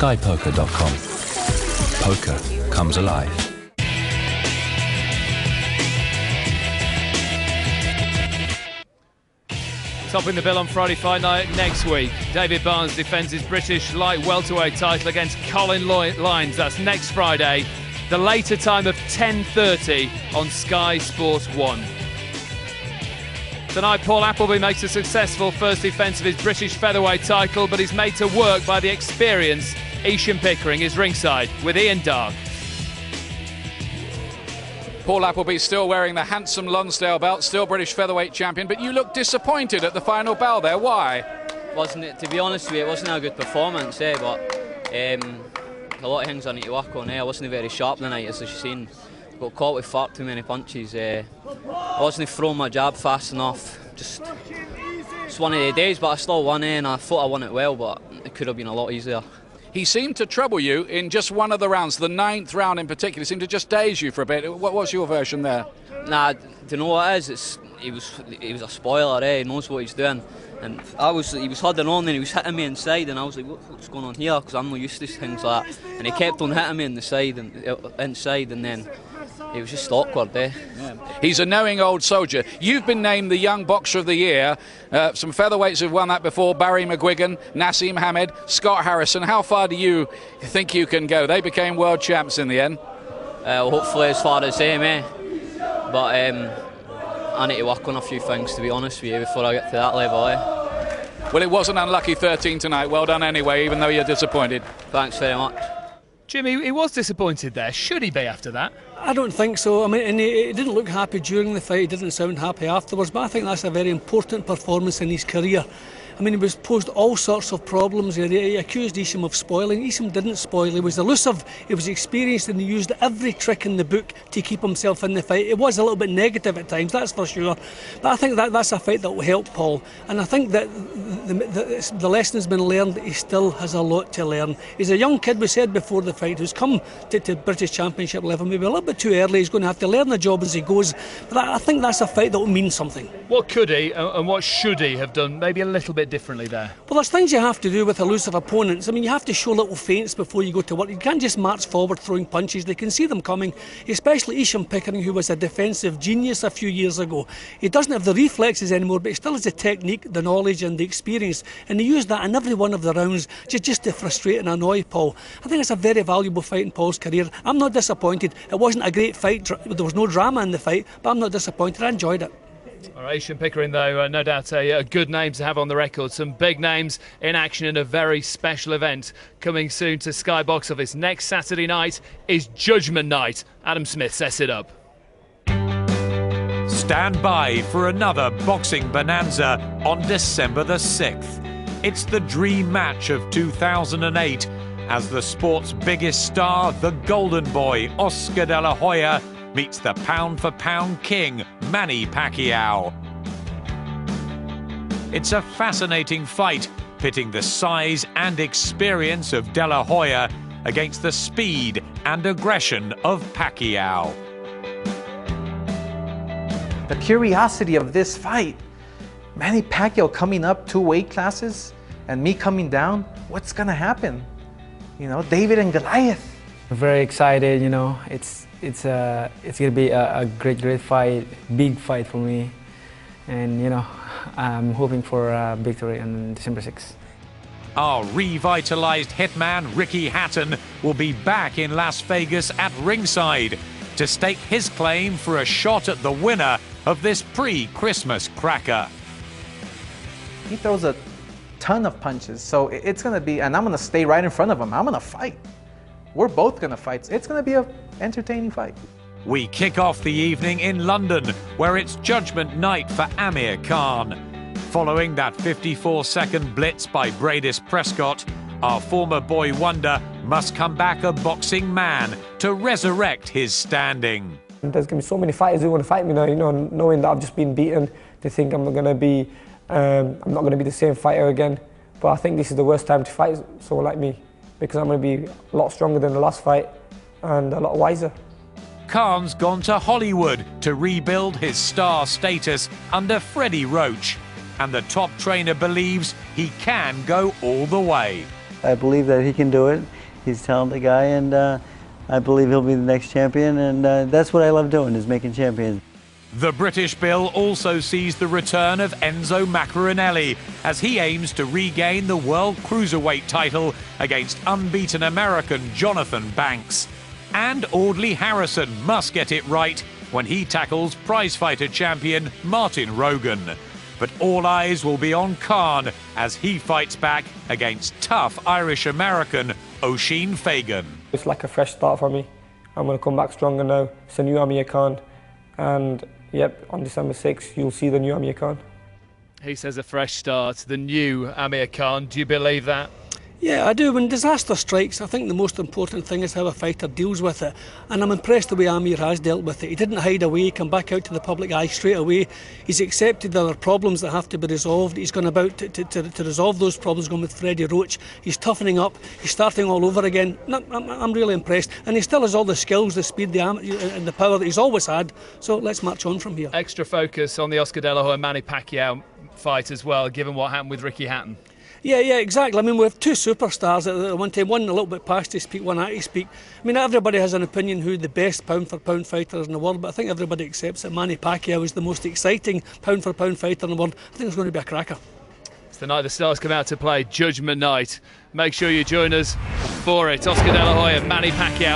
skypoker.com. Poker comes alive. Topping the bill on Friday Fight Night next week, David Barnes defends his British light welterweight title against Colin Lynes. That's next Friday, the later time of 10:30 on Sky Sports 1. Tonight, Paul Appleby makes a successful first defence of his British featherweight title, but he's made to work by the experienced Isham Pickering is ringside with Ian Dark. Paul Appleby still wearing the handsome Lonsdale belt, still British featherweight champion, but you look disappointed at the final bell there. Why? Wasn't it? To be honest with you, it wasn't a good performance, but a lot of things I need to work on. I wasn't very sharp tonight, as you've seen. Got caught with far too many punches. I wasn't throwing my jab fast enough. Just one of the days, but I still won and I thought I won it well, but it could have been a lot easier. He seemed to trouble you in just one of the rounds, the 9th round in particular, seemed to just daze you for a bit. What was your version there? Nah, do you know what it is? He was a spoiler, He knows what he's doing. And he was holding on and he was hitting me inside, and I was like, what's going on here? Because I'm not used to things like that. And he kept on hitting me in the side and inside, and then it was just awkward, Yeah. He's a knowing old soldier. You've been named the Young Boxer of the Year. Some featherweights have won that before. Barry McGuigan, Nassim Hamed, Scott Harrison. How far do you think you can go? They became world champs in the end. Hopefully as far as them, But I need to work on a few things, to be honest with you, before I get to that level, Well, it was an unlucky 13 tonight. Well done anyway, even though you're disappointed. Thanks very much. Jimmy, he was disappointed there. Should he be after that? I don't think so. I mean, and he didn't look happy during the fight. He didn't sound happy afterwards. But I think that's a very important performance in his career. I mean, he was posed all sorts of problems. He accused Isham of spoiling. Isham didn't spoil. He was elusive. He was experienced, and he used every trick in the book to keep himself in the fight. It was a little bit negative at times, that's for sure. But I think that's a fight that will help Paul. And I think that the lesson has been learned. He still has a lot to learn. He's a young kid, we said before the fight, who's come to British Championship level maybe a little bit too early. He's going to have to learn the job as he goes. But I think that's a fight that will mean something. What could he and what should he have done maybe a little bit differently there? Well, there's things you have to do with elusive opponents. I mean, you have to show little feints before you go to work. You can't just march forward throwing punches. They can see them coming, especially Isham Pickering, who was a defensive genius a few years ago. He doesn't have the reflexes anymore, but he still has the technique, the knowledge and the experience, and he used that in every one of the rounds just to frustrate and annoy Paul. I think it's a very valuable fight in Paul's career. I'm not disappointed. It wasn't a great fight. There was no drama in the fight, but I'm not disappointed. I enjoyed it. All right, Isham Pickering, though, no doubt a good name to have on the record. Some big names in action in a very special event coming soon to Sky Box Office. Next Saturday night is Judgment Night. Adam Smith sets it up. Stand by for another boxing bonanza on December the 6th. It's the dream match of 2008 as the sport's biggest star, the Golden Boy, Oscar De La Hoya, meets the pound-for-pound king, Manny Pacquiao. It's a fascinating fight, pitting the size and experience of De La Hoya against the speed and aggression of Pacquiao. The curiosity of this fight, Manny Pacquiao coming up 2 weight classes and me coming down, what's gonna happen? You know, David and Goliath. I'm very excited, you know, it's gonna be a great fight, big fight for me, and you know, I'm hoping for a victory on December 6th. Our revitalized hitman Ricky Hatton will be back in Las Vegas at ringside to stake his claim for a shot at the winner of this pre-Christmas cracker. He throws a ton of punches, so it's gonna be, and I'm gonna stay right in front of him. I'm gonna fight. We're both gonna fight. It's gonna be an entertaining fight. We kick off the evening in London, where it's Judgment Night for Amir Khan. Following that 54-second blitz by Bradis Prescott, our former boy wonder must come back a boxing man to resurrect his standing. There's going to be so many fighters who want to fight me now, you know, knowing that I've just been beaten. They think I'm not going to be the same fighter again. But I think this is the worst time to fight someone like me, because I'm going to be a lot stronger than the last fight and a lot wiser. Khan's gone to Hollywood to rebuild his star status under Freddie Roach, and the top trainer believes he can go all the way. I believe that he can do it. He's a talented guy, and I believe he'll be the next champion, and that's what I love doing, is making champions. The British Bill also sees the return of Enzo Maccarinelli as he aims to regain the World Cruiserweight title against unbeaten American Jonathan Banks. And Audley Harrison must get it right when he tackles prizefighter champion Martin Rogan. But all eyes will be on Khan as he fights back against tough Irish-American Oisin Fagan. It's like a fresh start for me. I'm going to come back stronger now. It's a new Amir Khan. And yep, on December 6th, you'll see the new Amir Khan. He says a fresh start, the new Amir Khan. Do you believe that? Yeah, I do. When disaster strikes, I think the most important thing is how a fighter deals with it. And I'm impressed the way Amir has dealt with it. He didn't hide away, come back out to the public eye straight away. He's accepted there are problems that have to be resolved. He's gone about to resolve those problems, going with Freddie Roach. He's toughening up. He's starting all over again. I'm really impressed. And he still has all the skills, the speed, and the power that he's always had. So let's march on from here. Extra focus on the Oscar De La Hoya Manny Pacquiao fight as well, given what happened with Ricky Hatton. Yeah, exactly. I mean, we have two superstars at one time, one a little bit past his peak, one at his peak. I mean, everybody has an opinion who the best pound-for-pound fighter is in the world, but I think everybody accepts that Manny Pacquiao is the most exciting pound-for-pound fighter in the world. I think it's going to be a cracker. It's the night the stars come out to play, Judgment Night. Make sure you join us for it. Oscar De La Hoya, Manny Pacquiao.